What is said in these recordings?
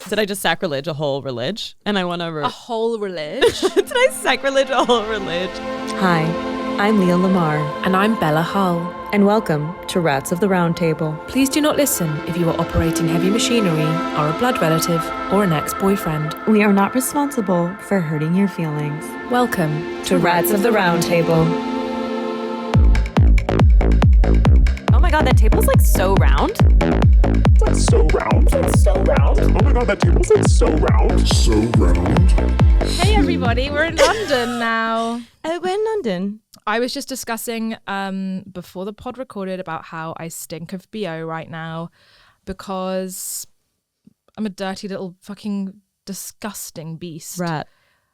Did I just sacrilege a whole religion? And I want to... A whole religion? Did I sacrilege a whole religion? Hi, I'm Leah Lamarr. And I'm Bella Hull. And welcome to Rats of the Roundtable. Please do not listen if you are operating heavy machinery, are a blood relative, or an ex-boyfriend. We are not responsible for hurting your feelings. Welcome to Rats of the Roundtable. Oh my god, that table's like so round. It's like so round. It's so round. Oh my god, that table's like so round. So round. Hey everybody, we're in London now. We're in London. I was just discussing before the pod recorded about how I stink of BO right now because I'm a dirty little fucking disgusting beast. Rat.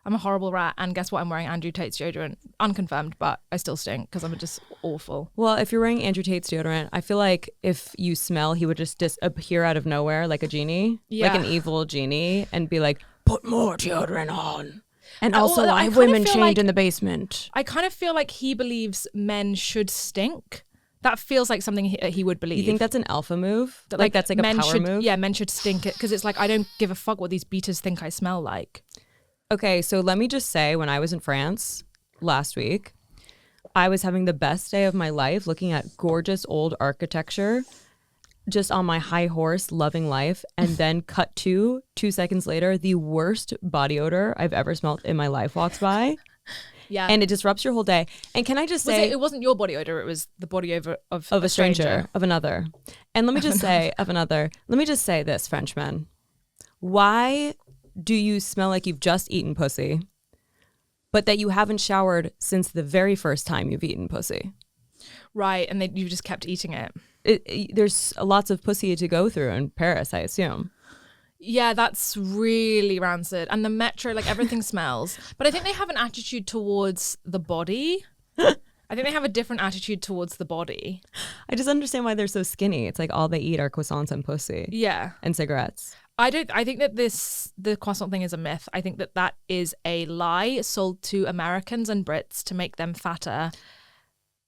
I'm a horrible rat, and guess what? I'm wearing Andrew Tate's deodorant. Unconfirmed, but I still stink because I'm just awful. Well, if you're wearing Andrew Tate's deodorant, I feel like if you smell, he would just appear out of nowhere like a genie, like an evil genie, and be like, put more deodorant on. And also, I have women chained in the basement. I kind of feel like he believes men should stink. That feels like something he would believe. You think that's an alpha move? Like that's like a power move? Yeah, men should stink it because it's like, I don't give a fuck what these beaters think I smell like. Okay, so let me just say, when I was in France last week, I was having the best day of my life looking at gorgeous old architecture, just on my high horse, loving life, and then cut to 2 seconds later, the worst body odor I've ever smelled in my life walks by. Yeah. And it disrupts your whole day. And can I just say... It wasn't your body odor, it was the body odor of a stranger. Of another. And let me just say, let me just say this, Frenchmen. Why do you smell like you've just eaten pussy, but that you haven't showered since the very first time you've eaten pussy? Right, and you just kept eating it. There's lots of pussy to go through in Paris, I assume. Yeah, that's really rancid. And the metro, like everything smells. But I think they have an attitude towards the body. I think they have a different attitude towards the body. I just understand why they're so skinny. It's like all they eat are croissants and pussy. Yeah. And cigarettes. I think that the croissant thing is a myth. I think that is a lie sold to Americans and Brits to make them fatter.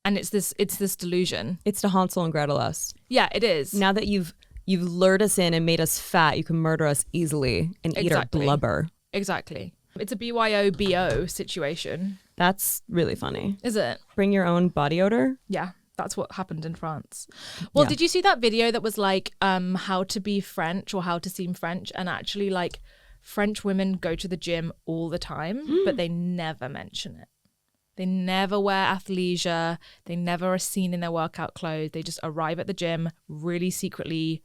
And it's this delusion. It's to Hansel and Gretel us. Yeah, it is. Now that you've lured us in and made us fat, you can murder us easily and eat our blubber. Exactly. It's a BYOBO situation. That's really funny. Is it? Bring your own body odor? Yeah. That's what happened in France. Well, yeah. Did you see that video that was like how to be French or how to seem French? And actually, like, French women go to the gym all the time, but they never mention it. They never wear athleisure. They never are seen in their workout clothes. They just arrive at the gym, really secretly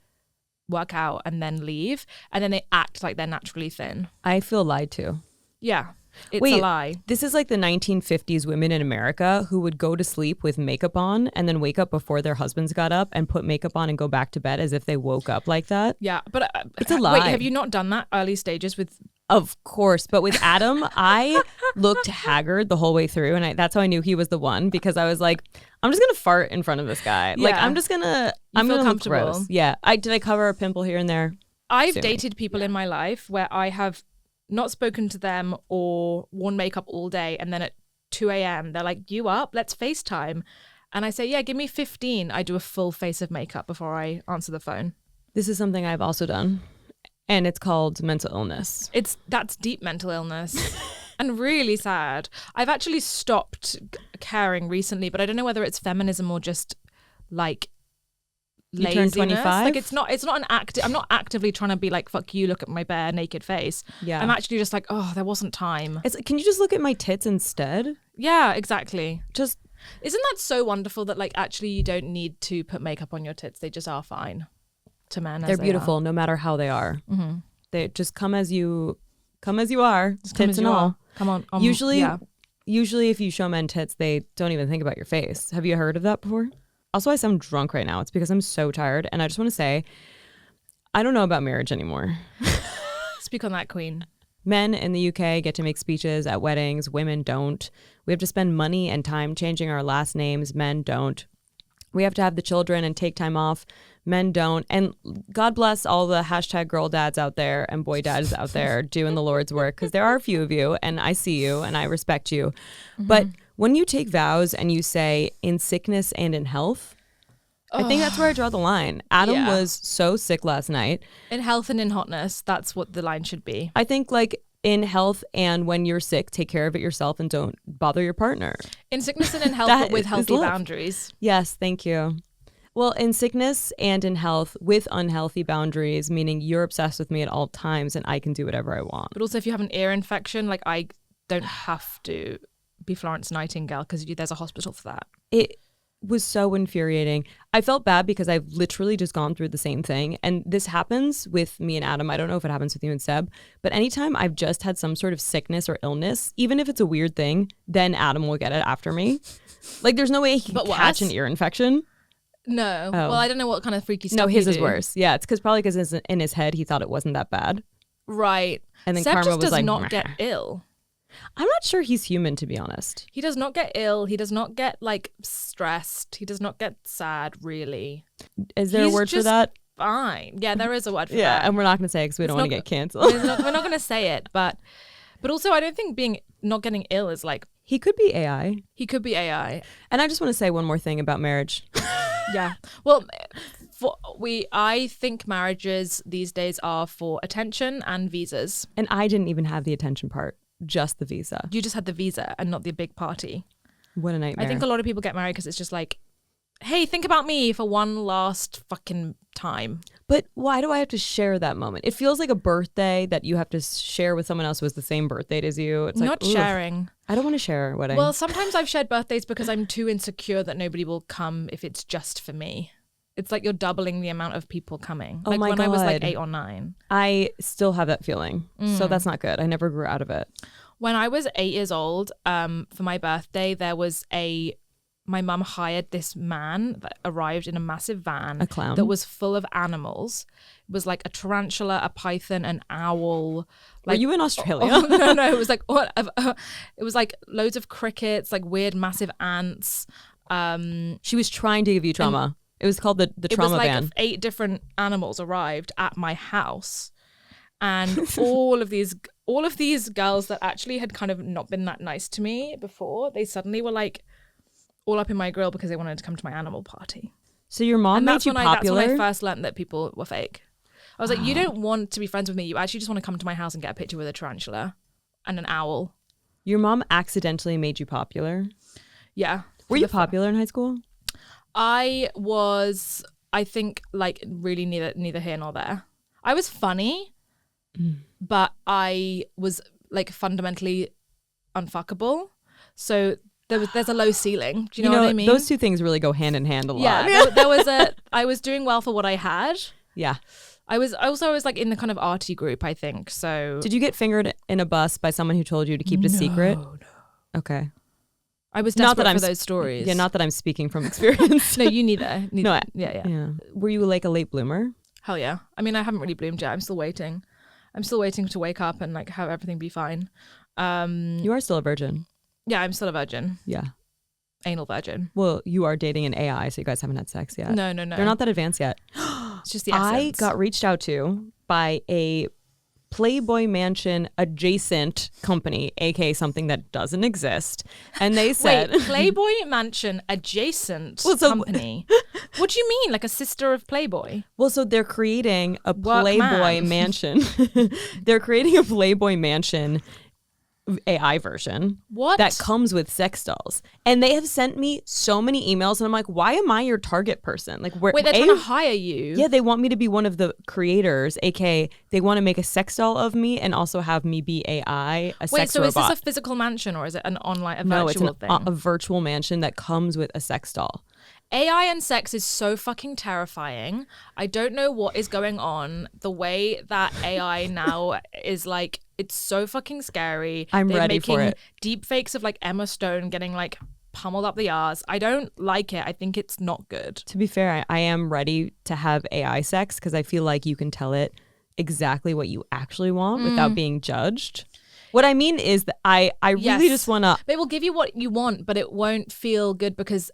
work out, and then leave. And then they act like they're naturally thin. I feel lied to. Yeah. It's a lie. This is like the 1950s women in America who would go to sleep with makeup on and then wake up before their husbands got up and put makeup on and go back to bed as if they woke up like that. Yeah, but it's a lie. Wait, have you not done that early stages with... Of course, but with Adam, I looked haggard the whole way through, and that's how I knew he was the one, because I was like, I'm just gonna fart in front of this guy. Yeah. Like I'm gonna look gross. Yeah. Did I cover a pimple here and there? I've dated people in my life where I have not spoken to them or worn makeup all day, and then at 2 a.m. they're like, you up? Let's FaceTime. And I say, yeah, give me 15. I do a full face of makeup before I answer the phone. This is something I've also done, and it's called mental illness. That's deep mental illness and really sad. I've actually stopped caring recently, but I don't know whether it's feminism or just like laziness. You turned 25? Like it's not an active. I'm not actively trying to be like, fuck you, look at my bare naked face. Yeah. I'm actually just like, oh, there wasn't time. Can you just look at my tits instead? Yeah, exactly. Just isn't that so wonderful that like actually you don't need to put makeup on your tits. They just are fine to men. They're beautiful no matter how they are. Mm-hmm. They just come as you are, just tits and all. Come on. Usually if you show men tits, they don't even think about your face. Have you heard of that before? Also, I sound drunk right now. It's because I'm so tired. And I just want to say, I don't know about marriage anymore. Speak on that, queen. Men in the UK get to make speeches at weddings. Women don't. We have to spend money and time changing our last names. Men don't. We have to have the children and take time off. Men don't. And God bless all the hashtag girl dads out there and boy dads out there doing the Lord's work, because there are a few of you, and I see you and I respect you. Mm-hmm. But when you take vows and you say in sickness and in health, I think that's where I draw the line. Adam Yeah. was so sick last night. In health and in hotness, that's what the line should be. I think like in health and when you're sick, take care of it yourself and don't bother your partner. In sickness and in health, That but with is healthy love. boundaries. Yes, thank you. Well, in sickness and in health with unhealthy boundaries, meaning you're obsessed with me at all times and I can do whatever I want. But also if you have an ear infection, like I don't have to be Florence Nightingale because there's a hospital for that. It was so infuriating. I felt bad because I've literally just gone through the same thing. And this happens with me and Adam. I don't know if it happens with you and Seb, but anytime I've just had some sort of sickness or illness, even if it's a weird thing, then Adam will get it after me. Like there's no way he can catch an ear infection. No. Oh. Well, I don't know what kind of freaky stuff No, his you is do. worse. Yeah, it's probably because in his head he thought it wasn't that bad. Right. And then Seb Karma just was does like, not "Meh." get ill. I'm not sure he's human, to be honest. He does not get ill. He does not get like stressed. He does not get sad, really. Is there He's a word for just that? Fine. Yeah, there is a word for Yeah, that. and we're not going to say it because we don't want to not- get canceled. We're not going to say it, but also I don't think not getting ill is like, He could be AI. he could be AI. And I just want to say one more thing about marriage. Yeah. Well, I think marriages these days are for attention and visas. And I didn't even have the attention part, just the visa. You just had the visa and not the big party. What a nightmare. I think a lot of people get married because it's just like, hey, think about me for one last fucking time. But why do I have to share that moment? It feels like a birthday that you have to share with someone else who has the same birth date as you. It's Not like, sharing. I don't want to share a wedding. Well, sometimes I've shared birthdays because I'm too insecure that nobody will come if it's just for me. It's like you're doubling the amount of people coming. Oh Like my when I was like God. 8 or 9. I still have that feeling. So that's not good. I never grew out of it. When I was 8 years old, for my birthday, there was my mum hired this man that arrived in a massive van. A clown? That was full of animals. It was like a tarantula, a python, an owl. Were you in Australia? Oh, no. It was like it was like loads of crickets, like weird massive ants. She was trying to give you trauma. It was called the It was trauma like ban. 8 different animals arrived at my house. And all of these girls that actually had kind of not been that nice to me before, they suddenly were like all up in my grill because they wanted to come to my animal party. So your mom And made that's you when popular? I first learned that people were fake. I was like, you don't want to be friends with me. You actually just want to come to my house and get a picture with a tarantula and an owl. Your mom accidentally made you popular? Yeah. Were you popular in high school? I was, I think, like really neither here nor there. I was funny, but I was like fundamentally unfuckable. So there's a low ceiling. Do you know what I mean? Those two things really go hand in hand a lot. Yeah, there was I was doing well for what I had. Yeah. I was like in the kind of arty group, I think. So Did you get fingered in a bus by someone who told you to keep it a secret? No. Okay. I was Not desperate that I'm for those stories. Yeah, not that I'm speaking from experience. No, you neither. No, Yeah. Yeah. Were you like a late bloomer? Hell yeah. I mean, I haven't really bloomed yet. I'm still waiting. I'm still waiting to wake up and like have everything be fine. You are still a virgin. Yeah, I'm still a virgin. Yeah. Anal virgin. Well, you are dating an AI, so you guys haven't had sex yet. No. They're not that advanced yet. It's just the essence. I got reached out to by a Playboy Mansion adjacent company, aka something that doesn't exist. And they said Wait, Playboy Mansion adjacent company. What do you mean? Like a sister of Playboy? well, so they're creating a Work Playboy man. Mansion. They're creating a Playboy Mansion AI version What? that comes with sex dolls. And they have sent me so many emails and I'm like, why am I your target person? Like, Wait, they're trying to hire you? Yeah, they want me to be one of the creators, aka they want to make a sex doll of me and also have me be AI, a Wait, sex so robot. is this a physical mansion or is it an online, a No, it's virtual thing? a virtual mansion that comes with a sex doll. AI and sex is so fucking terrifying. I don't know what is going on. The way that AI now is like, it's so fucking scary. I'm They're ready for making it. deep fakes of like Emma Stone getting like pummeled up the arse. I don't like it. I think it's not good. To be fair, I am ready to have AI sex because I feel like you can tell it exactly what you actually want without being judged. What I mean is that I really Yes. just want to... They will give you what you want, but it won't feel good because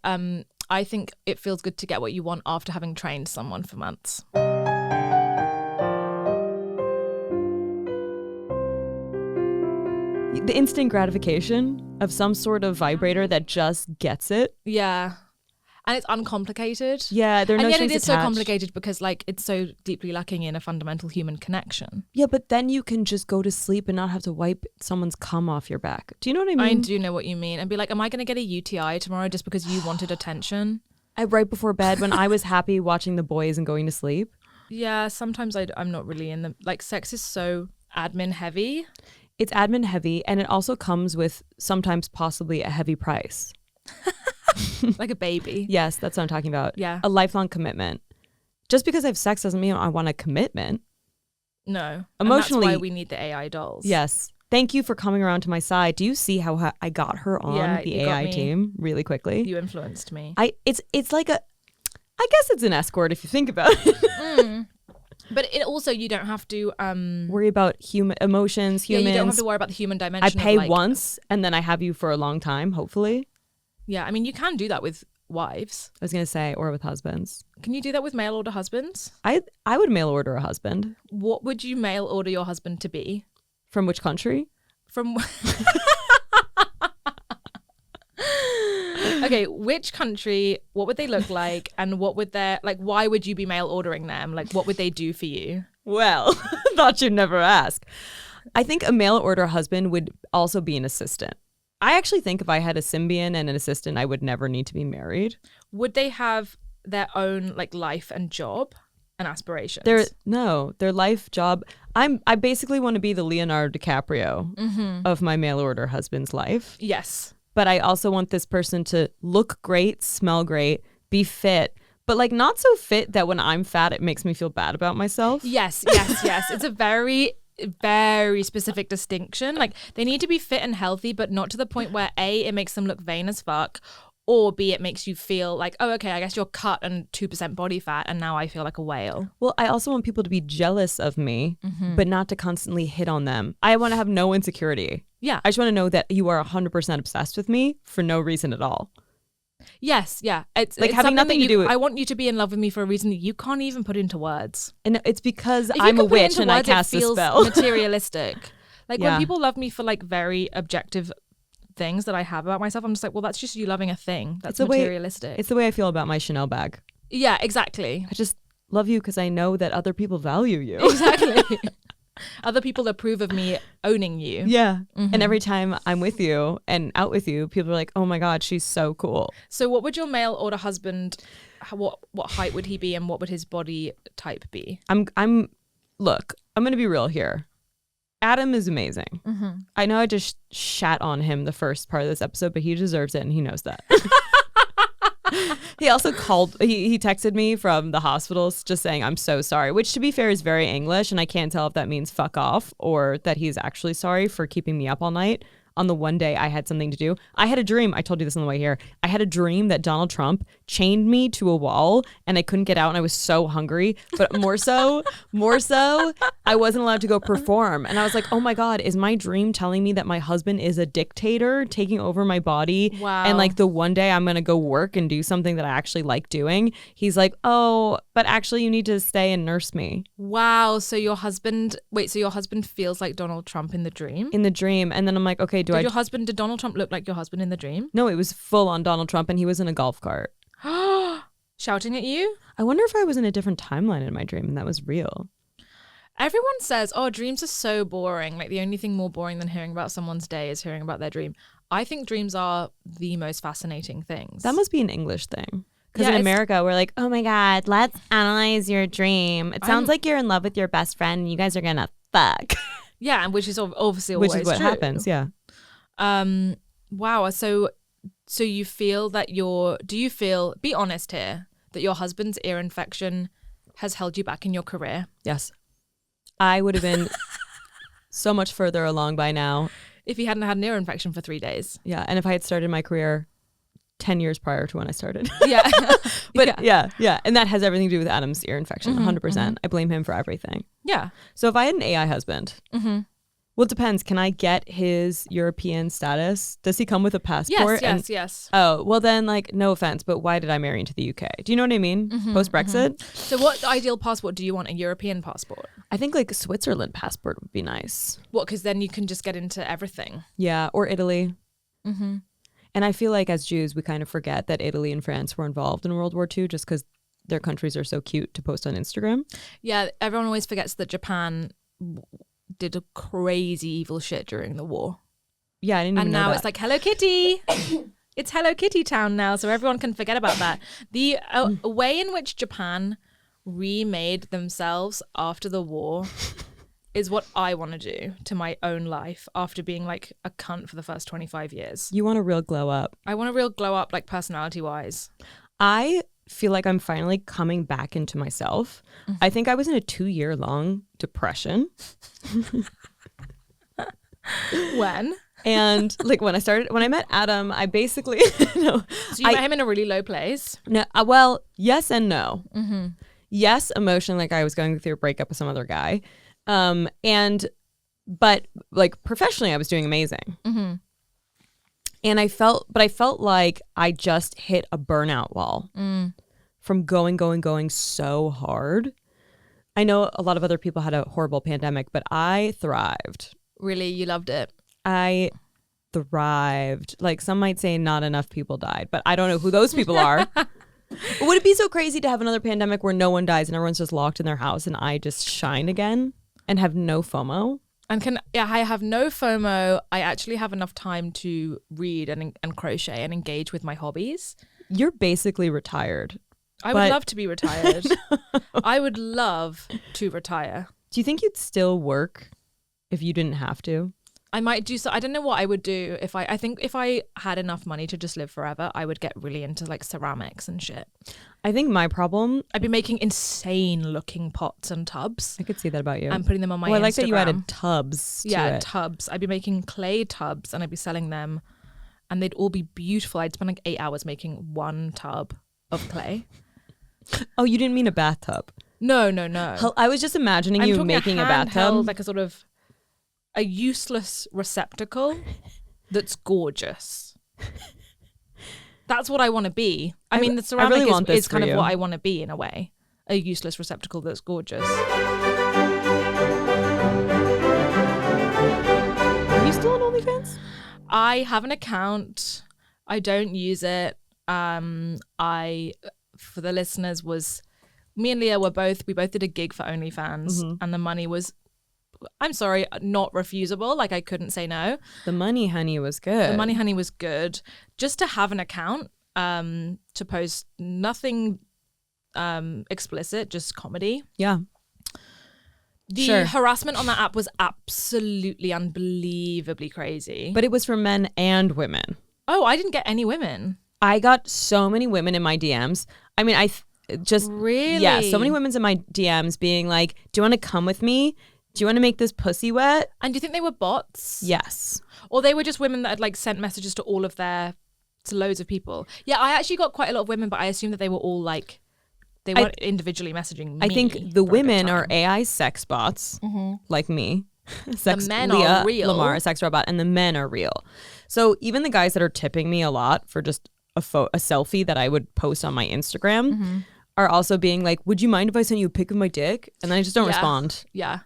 I think it feels good to get what you want after having trained someone for months. The instant gratification of some sort of vibrator that just gets it. Yeah. And it's uncomplicated. Yeah, there are no and yet strings it is so attached. complicated because like it's so deeply lacking in a fundamental human connection. Yeah, but then you can just go to sleep and not have to wipe someone's cum off your back. Do you know what I I mean? do know what you mean. And be like, am I going to get a UTI tomorrow just because you wanted attention? Right before bed when I was happy watching The Boys and going to sleep. Yeah, sometimes I'm not really in the, like, sex is so admin heavy. It's admin heavy, and it also comes with sometimes possibly a heavy price. Like a baby. Yes, that's what I'm talking about. Yeah. A lifelong commitment. Just because I have sex doesn't mean I want a commitment. No. Emotionally- And that's why we need the AI dolls. Yes. Thank you for coming around to my side. Do you see how I got her on Yeah, the you got AI me. team really quickly? You influenced me. It's like a, I guess it's an escort if you think about it. But it also, you don't have to Worry about human emotions, yeah, humans. you don't have to worry about the human I dimension. pay of like, once and then I have you for a long time, hopefully. Yeah, I mean, you can do that with wives. I was going to say, or with husbands. Can you do that with mail order husbands? I would mail order a husband. What would you mail order your husband to be? From which country? From Okay, which country, what would they look like, and what would their, like, why would you be mail ordering them? Like, what would they do for you? Well, thought you'd never ask. I think a mail order husband would also be an assistant. I actually think if I had a symbian and an assistant, I would never need to be married. Would they have their own, like, life and job and aspirations? Their life job. I basically want to be the Leonardo DiCaprio of my mail order husband's life. Yes. But I also want this person to look great, smell great, be fit, but like not so fit that when I'm fat, it makes me feel bad about myself. Yes. It's a very, very specific distinction. Like, they need to be fit and healthy, but not to the point where A, it makes them look vain as fuck, or B, it makes you feel like, oh, okay, I guess you're cut and 2% body fat, and now I feel like a whale. Well, I also want people to be jealous of me, but not to constantly hit on them. I want to have no insecurity. Yeah. I just want to know that you are 100% obsessed with me for no reason at all. Yes, yeah. It's Like, it's having something nothing that to do with- I want you to be in love with me for a reason that you can't even put into words. And it's because If you I'm a can put it witch into and I words, cast it a feels spell. materialistic. Like, Yeah. when people love me for like very objective things that I have about myself, I'm just like, well, that's just you loving a thing. That's the way- materialistic. It's the way I feel about my Chanel bag. Yeah, exactly. I just love you because I know that other people value you. Exactly. Other people approve of me owning you. Yeah. And every time I'm with you and out with you, people are like, oh my God, she's so cool. So what would your mail order husband, what height would he be, and what would his body type be? Look, I'm going to be real here. Adam is amazing. I know I just shat on him the first part of this episode, but he deserves it and he knows that. He also he texted me from the hospitals just saying, I'm so sorry, which to be fair is very English. And I can't tell if that means fuck off or that he's actually sorry for keeping me up all night on the one day I had something to do. I had a dream. I told you this on the way here. I had a dream that Donald Trump chained me to a wall and I couldn't get out and I was so hungry. But more so, I wasn't allowed to go perform. And I was like, oh my God, is my dream telling me that my husband is a dictator taking over my body? Wow. And like the one day I'm going to go work and do something that I actually like doing. He's like, oh, but actually you need to stay and nurse me. Wow. So your husband feels like Donald Trump in the dream? In the dream. And then I'm like, okay, Did Donald Trump look like your husband in the dream? No, it was full on Donald Trump and he was in a golf cart. Shouting at you? I wonder if I was in a different timeline in my dream and that was real. Everyone says, oh, dreams are so boring. Like, the only thing more boring than hearing about someone's day is hearing about their dream. I think dreams are the most fascinating things. That must be an English thing. Because Yeah, in it's- America, we're like, oh my God, let's analyze your dream. It sounds like you're in love with your best friend and you guys are going to fuck. Yeah, and which is obviously always Which is what true. happens, yeah. Wow. So you feel that be honest here, that your husband's ear infection has held you back in your career? Yes. I would have been so much further along by now. If he hadn't had an ear infection for 3 days. Yeah. And if I had started my career 10 years prior to when I started. Yeah. But yeah. And that has everything to do with Adam's ear infection, 100%. I blame him for everything. Yeah. So if I had an AI husband, well, it depends. Can I get his European status? Does he come with a passport? Yes. Oh, well then, like, no offense, but why did I marry into the UK? Do you know what I mean? Post-Brexit? So what ideal passport do you want? A European passport? I think like a Switzerland passport would be nice. What? Because then you can just get into everything. Yeah, or Italy. And I feel like as Jews, we kind of forget that Italy and France were involved in World War II just because their countries are so cute to post on Instagram. Yeah, everyone always forgets that Japan did a crazy evil shit during the war. Yeah, I didn't even know now that. it's like Hello Kitty. It's Hello Kitty Town now, so everyone can forget about that. The way in which Japan remade themselves after the war is what I want to do to my own life after being like a cunt for the first 25 years. You want a real glow up. I want a real glow up, like personality-wise. I feel like I'm finally coming back into myself. I think I was in a 2-year-long depression. When? And like when I met Adam, I basically no. So you met him in a really low place? No, well, yes and no. Mm-hmm. Yes, emotionally, like I was going through a breakup with some other guy, but like professionally, I was doing amazing. Mm-hmm. And I felt like I just hit a burnout wall from going so hard. I know a lot of other people had a horrible pandemic, but I thrived. Really? You loved it? I thrived. Like some might say not enough people died, but I don't know who those people are. Would it be so crazy to have another pandemic where no one dies and everyone's just locked in their house and I just shine again and have no FOMO? And I have no FOMO. I actually have enough time to read and crochet and engage with my hobbies. You're basically retired. I would love to be retired. I would love to retire. Do you think you'd still work if you didn't have to? I might do so. I don't know what I would do if I think if I had enough money to just live forever, I would get really into like ceramics and shit. I think my problem, I'd be making insane looking pots and tubs. I could see that about you. And putting them on my Instagram. I like that you added tubs to it. Tubs. I'd be making clay tubs and I'd be selling them and they'd all be beautiful. I'd spend like 8 hours making one tub of clay. Oh, you didn't mean a bathtub? No. I was just imagining you making a bathtub. Like a sort of a useless receptacle that's gorgeous. That's what I want to be. I mean, the ceramic is kind of what I want to be in a way. A useless receptacle that's gorgeous. Are you still on OnlyFans? I have an account. I don't use it. For the listeners, me and Leah we both did a gig for OnlyFans and the money was, I'm sorry, not refusable. Like I couldn't say no. The money, honey, was good. Just to have an account, to post nothing explicit, just comedy. Yeah. The harassment on that app was absolutely unbelievably crazy. But it was for men and women. Oh, I didn't get any women. I got so many women in my DMs. I mean, really? Yeah, so many women's in my DMs being like, do you want to come with me? Do you want to make this pussy wet? And do you think they were bots? Yes. Or they were just women that had like sent messages to loads of people? Yeah, I actually got quite a lot of women, but I assumed that they were all like, they weren't individually messaging me. I think the women are AI sex bots, like me. The men Leah are real. Lamarr, a sex robot, and the men are real. So even the guys that are tipping me a lot for just a selfie that I would post on my Instagram are also being like, would you mind if I sent you a pic of my dick? And then I just don't respond. Yeah.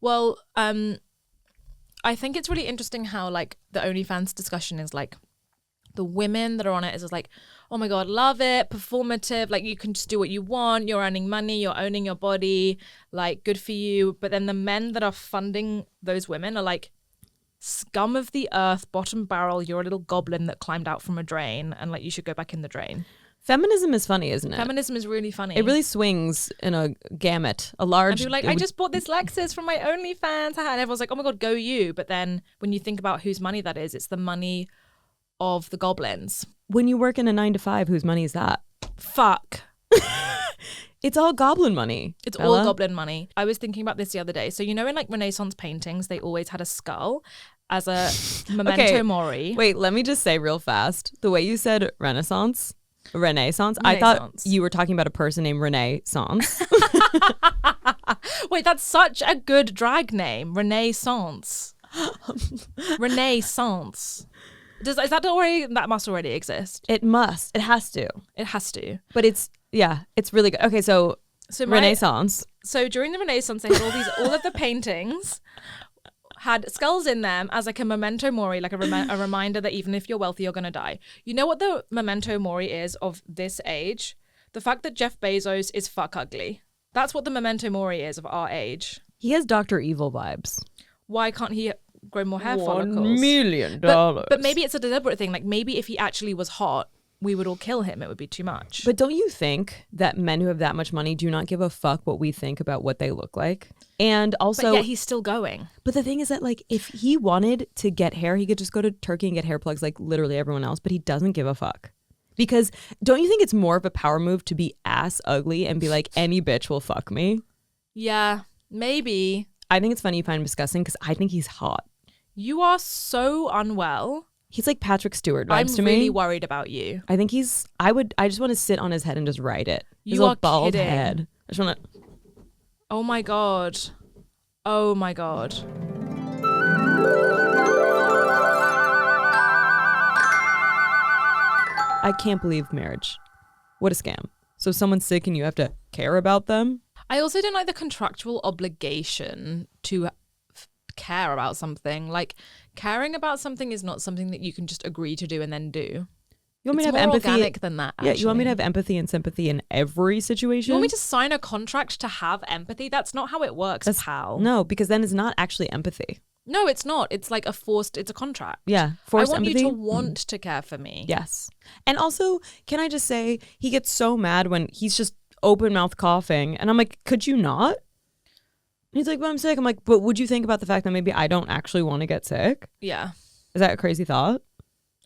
Well, I think it's really interesting how like the OnlyFans discussion is like the women that are on it is just like, oh my God, love it, performative, like you can just do what you want, you're earning money, you're owning your body, like good for you. But then the men that are funding those women are like, scum of the earth, bottom barrel, you're a little goblin that climbed out from a drain and like you should go back in the drain. Feminism is funny, isn't it? Feminism is really funny. It really swings in a gamut, a large... And I just bought this Lexus from my OnlyFans. And everyone's like, oh my God, go you. But then when you think about whose money that is, it's the money of the goblins. When you work in a 9-to-5, whose money is that? Fuck. It's all goblin money. It's Bella. All goblin money. I was thinking about this the other day. So you know in like Renaissance paintings, they always had a skull as a memento mori. Wait, let me just say real fast. The way you said Renaissance, I thought you were talking about a person named Renaissance. Wait, that's such a good drag name. Renaissance. Renaissance. That must already exist? It must. It has to. It has to. But it's really good. Okay, so Renaissance. So during the Renaissance, they had all of the paintings had skulls in them as like a memento mori, like a reminder that even if you're wealthy, you're going to die. You know what the memento mori is of this age? The fact that Jeff Bezos is fuck ugly. That's what the memento mori is of our age. He has Dr. Evil vibes. Why can't he grow more hair follicles? $1 million. But maybe it's a deliberate thing. Like maybe if he actually was hot, we would all kill him. It would be too much. But don't you think that men who have that much money do not give a fuck what we think about what they look like? And also, but yet he's still going. But the thing is that, like, if he wanted to get hair, he could just go to Turkey and get hair plugs like literally everyone else, but he doesn't give a fuck. Because don't you think it's more of a power move to be ass ugly and be like, any bitch will fuck me? Yeah, maybe. I think it's funny you find him disgusting because I think he's hot. You are so unwell. He's like Patrick Stewart vibes to me. I'm really worried about you. I think I just want to sit on his head and just ride it. His You little are bald kidding. head. I just want to. Oh my God. Oh my God. I can't believe marriage. What a scam. So if someone's sick and you have to care about them? I also don't like the contractual obligation to care about something. Like, caring about something is not something that you can just agree to do and then do. You want me It's to have more empathy? organic than that, Yeah, you want me to actually. have empathy and sympathy in every situation? You want me to sign a contract to have empathy? That's not how it works, pal. No, because then it's not actually empathy. No, it's not. It's like it's a contract. Yeah, I forced want empathy. you to want to care for me. Yes. And also, can I just say, he gets so mad when he's just open mouth coughing. And I'm like, could you not? And he's like, but I'm sick. I'm like, but would you think about the fact that maybe I don't actually want to get sick? Yeah. Is that a crazy thought?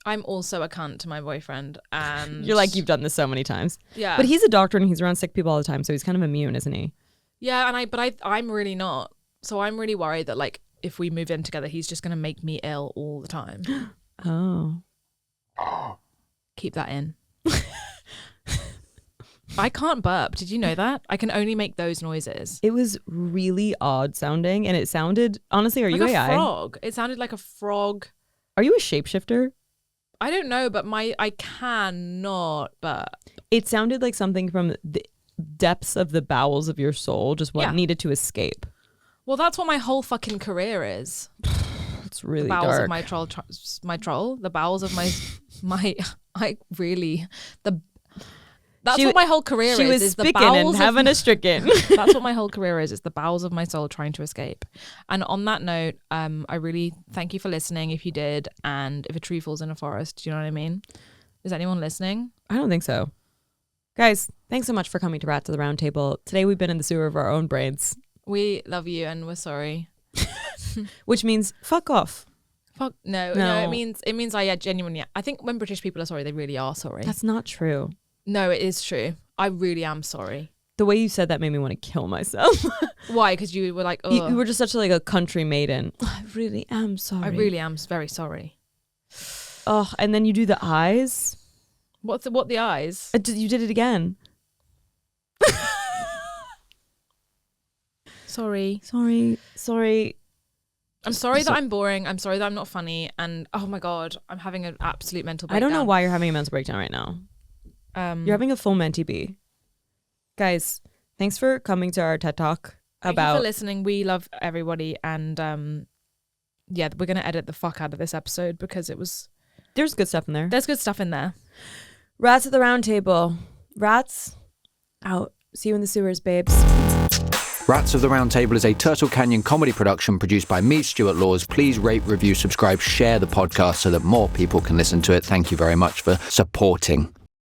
I'm also a cunt to my boyfriend, and You're like, you've done this so many times. Yeah. But he's a doctor and he's around sick people all the time. So he's kind of immune, isn't he? Yeah, and I'm really not. So I'm really worried that like if we move in together, he's just gonna make me ill all the time. Oh. Keep that in. I can't burp. Did you know that? I can only make those noises. It was really odd sounding. And it sounded, honestly, are Like you a AI? frog. It sounded like a frog. Are you a shapeshifter? I don't know, but I cannot burp. It sounded like something from the depths of the bowels of your soul, just what Yeah. needed to escape. Well, that's what my whole fucking career is. It's really The bowels dark. of my troll. The bowels of That's what my whole career She is. was Is the spicking bowels and having a stricken. That's what my whole career is. It's the bowels of my soul trying to escape. And on that note, I really thank you for listening if you did. And if a tree falls in a forest, do you know what I mean? Is anyone listening? I don't think so. Guys, thanks so much for coming to Rat to the Roundtable. Today we've been in the sewer of our own brains, We love you and we're sorry. which means fuck off. Fuck no. It means I genuinely. I think when British people are sorry, they really are sorry. That's not true. No, it is true. I really am sorry. The way you said that made me want to kill myself. Why? Because you were like, oh, You were just such like a country maiden. I really am sorry. I really am very sorry. Oh, and then you do the eyes. What the eyes? You did it again. Sorry. Sorry. I'm sorry that I'm boring. I'm sorry that I'm not funny. And oh my God, I'm having an absolute mental breakdown. I don't know why you're having a mental breakdown right now. You're having a full mentee bee. Guys, thanks for coming to our TED Talk Thank you for listening. We love everybody. And yeah, we're going to edit the fuck out of this episode because There's good stuff in there. there's good stuff in there. Rats at the Roundtable. Rats out. See you in the sewers, babes. Rats of the Roundtable is a Turtle Canyon comedy production produced by me, Stuart Laws. Please rate, review, subscribe, share the podcast so that more people can listen to it. Thank you very much for supporting.